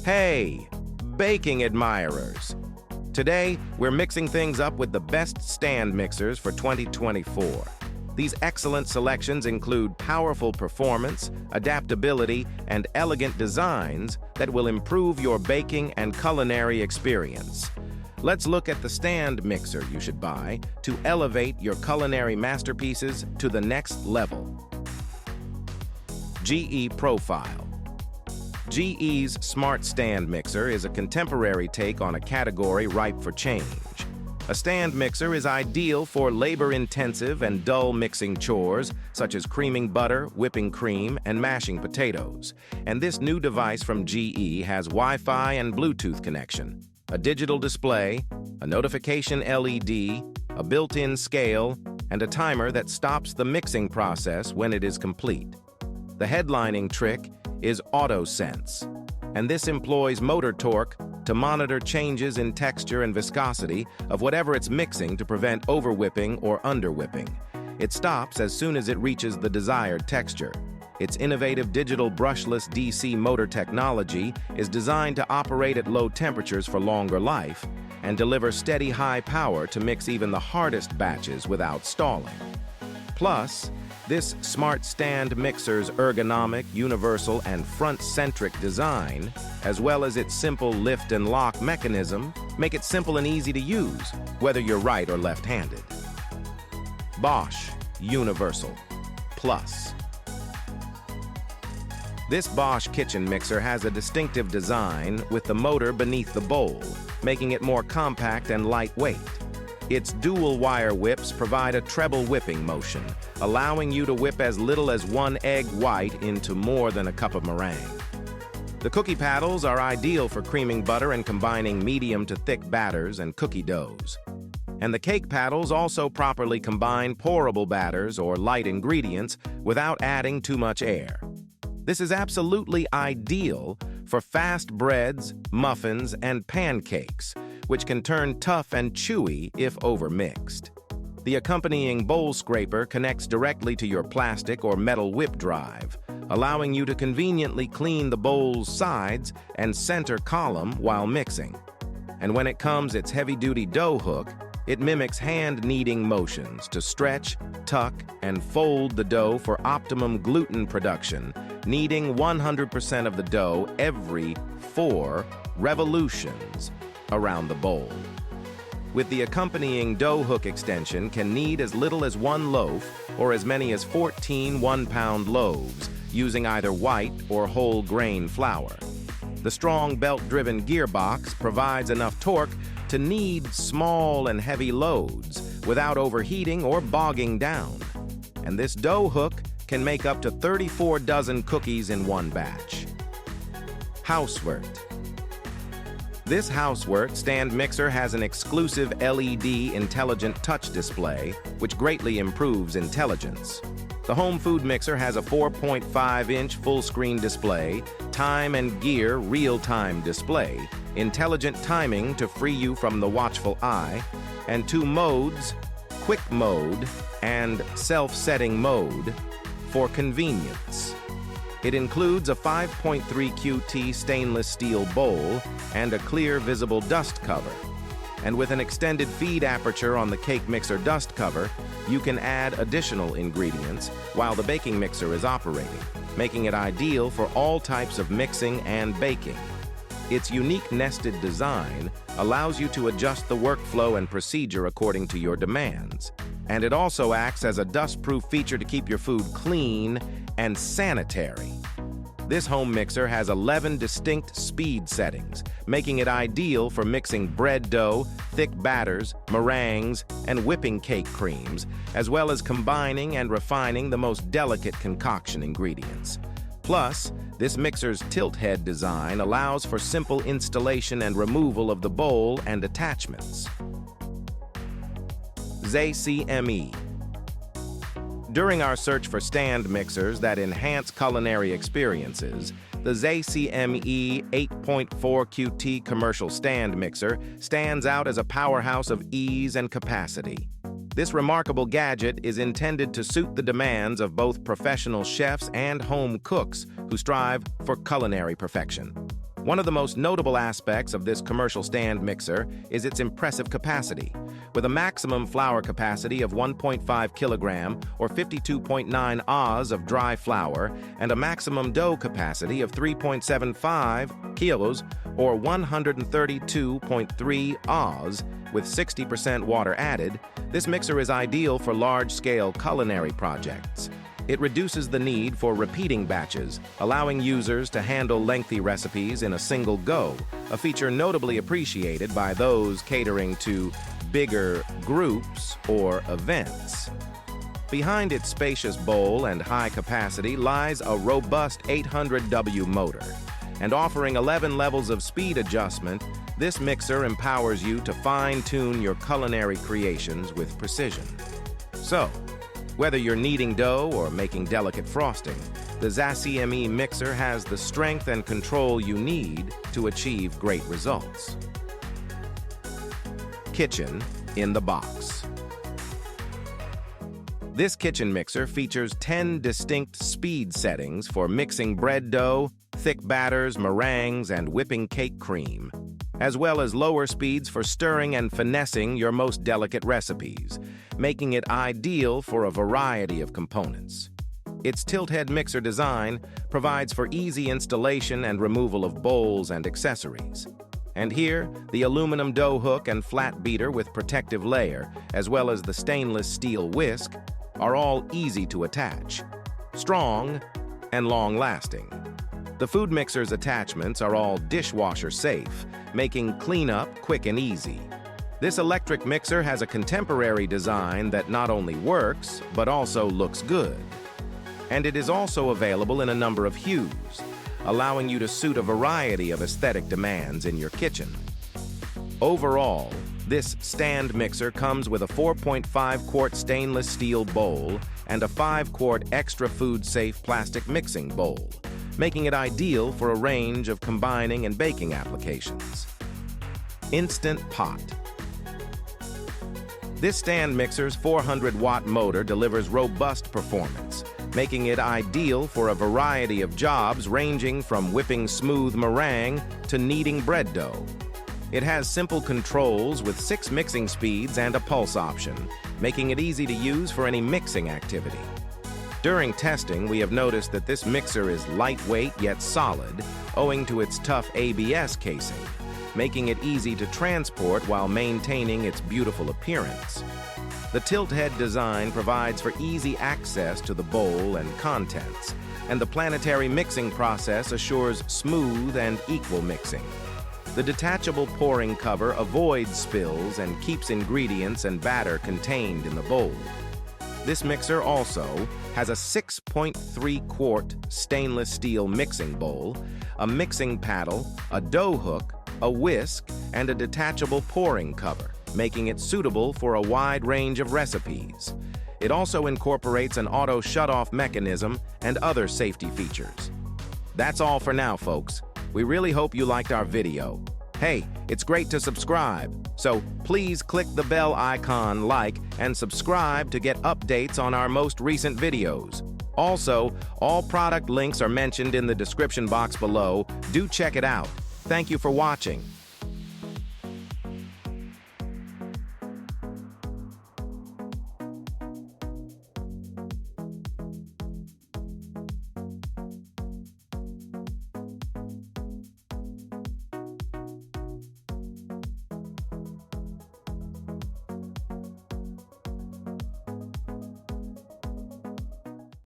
Hey, baking admirers! Today, we're mixing things up with the best stand mixers for 2024. These excellent selections include powerful performance, adaptability, and elegant designs that will improve your baking and culinary experience. Let's look at the stand mixer you should buy to elevate your culinary masterpieces to the next level. GE Profile. GE's Smart Stand Mixer is a contemporary take on a category ripe for change. A stand mixer is ideal for labor-intensive and dull mixing chores, such as creaming butter, whipping cream, and mashing potatoes. And this new device from GE has Wi-Fi and Bluetooth connection, a digital display, a notification LED, a built-in scale, and a timer that stops the mixing process when it is complete. The headlining trick is AutoSense, and this employs motor torque to monitor changes in texture and viscosity of whatever it's mixing to prevent over-whipping or under-whipping. It stops as soon as it reaches the desired texture. Its innovative digital brushless DC motor technology is designed to operate at low temperatures for longer life and deliver steady high power to mix even the hardest batches without stalling. Plus, this smart stand mixer's ergonomic, universal, and front-centric design, as well as its simple lift and lock mechanism, make it simple and easy to use, whether you're right or left-handed. Bosch Universal Plus. This Bosch kitchen mixer has a distinctive design with the motor beneath the bowl, making it more compact and lightweight. Its dual-wire whips provide a treble whipping motion, allowing you to whip as little as 1 egg white into more than a cup of meringue. The cookie paddles are ideal for creaming butter and combining medium to thick batters and cookie doughs. And the cake paddles also properly combine pourable batters or light ingredients without adding too much air. This is absolutely ideal for fast breads, muffins, and pancakes, which can turn tough and chewy if overmixed. The accompanying bowl scraper connects directly to your plastic or metal whip drive, allowing you to conveniently clean the bowl's sides and center column while mixing. And when it comes its heavy-duty dough hook, it mimics hand kneading motions to stretch, tuck, and fold the dough for optimum gluten production, kneading 100% of the dough every 4 revolutions around the bowl. With the accompanying dough hook extension, can knead as little as 1 loaf or as many as 14 one-pound loaves using either white or whole grain flour. The strong belt-driven gearbox provides enough torque to knead small and heavy loads without overheating or bogging down. And this dough hook can make up to 34 dozen cookies in one batch. Hauswirt. This Hauswirt stand mixer has an exclusive LED intelligent touch display, which greatly improves intelligence. The home food mixer has a 4.5-inch full-screen display, time and gear real-time display, intelligent timing to free you from the watchful eye, and 2 modes, quick mode and self-setting mode, for convenience. It includes a 5.3 QT stainless steel bowl and a clear visible dust cover. And with an extended feed aperture on the cake mixer dust cover, you can add additional ingredients while the baking mixer is operating, making it ideal for all types of mixing and baking. Its unique nested design allows you to adjust the workflow and procedure according to your demands. And it also acts as a dust-proof feature to keep your food clean and sanitary. This home mixer has 11 distinct speed settings, making it ideal for mixing bread dough, thick batters, meringues, and whipping cake creams, as well as combining and refining the most delicate concoction ingredients. Plus, this mixer's tilt head design allows for simple installation and removal of the bowl and attachments. ZACME. During our search for stand mixers that enhance culinary experiences, the ZACME 8.4 QT commercial stand mixer stands out as a powerhouse of ease and capacity. This remarkable gadget is intended to suit the demands of both professional chefs and home cooks who strive for culinary perfection. One of the most notable aspects of this commercial stand mixer is its impressive capacity. With a maximum flour capacity of 1.5 kilogram or 52.9 oz of dry flour and a maximum dough capacity of 3.75 kilos or 132.3 oz with 60% water added, this mixer is ideal for large-scale culinary projects. It reduces the need for repeating batches, allowing users to handle lengthy recipes in a single go, a feature notably appreciated by those catering to bigger groups or events. Behind its spacious bowl and high capacity lies a robust 800W motor, and offering 11 levels of speed adjustment, this mixer empowers you to fine-tune your culinary creations with precision. So, whether you're kneading dough or making delicate frosting, the ZACME mixer has the strength and control you need to achieve great results. Kitchen in the box. This kitchen mixer features 10 distinct speed settings for mixing bread dough, thick batters, meringues, and whipping cake cream, as well as lower speeds for stirring and finessing your most delicate recipes, making it ideal for a variety of components. Its tilt-head mixer design provides for easy installation and removal of bowls and accessories. And here, the aluminum dough hook and flat beater with protective layer, as well as the stainless steel whisk, are all easy to attach, strong, and long-lasting. The food mixer's attachments are all dishwasher safe, making cleanup quick and easy. This electric mixer has a contemporary design that not only works, but also looks good. And it is also available in a number of hues, allowing you to suit a variety of aesthetic demands in your kitchen. Overall, this stand mixer comes with a 4.5-quart stainless steel bowl and a 5-quart extra food-safe plastic mixing bowl, making it ideal for a range of combining and baking applications. Instant Pot. This stand mixer's 400-watt motor delivers robust performance, making it ideal for a variety of jobs ranging from whipping smooth meringue to kneading bread dough. It has simple controls with 6 mixing speeds and a pulse option, making it easy to use for any mixing activity. During testing, we have noticed that this mixer is lightweight yet solid, owing to its tough ABS casing, making it easy to transport while maintaining its beautiful appearance. The tilt-head design provides for easy access to the bowl and contents, and the planetary mixing process assures smooth and equal mixing. The detachable pouring cover avoids spills and keeps ingredients and batter contained in the bowl. This mixer also has a 6.3-quart stainless steel mixing bowl, a mixing paddle, a dough hook, a whisk, and a detachable pouring cover, making it suitable for a wide range of recipes. It also incorporates an auto shut-off mechanism and other safety features. That's all for now, folks. We really hope you liked our video. Hey, it's great to subscribe, so please click the bell icon, like, and subscribe to get updates on our most recent videos. Also, all product links are mentioned in the description box below. Do check it out. Thank you for watching.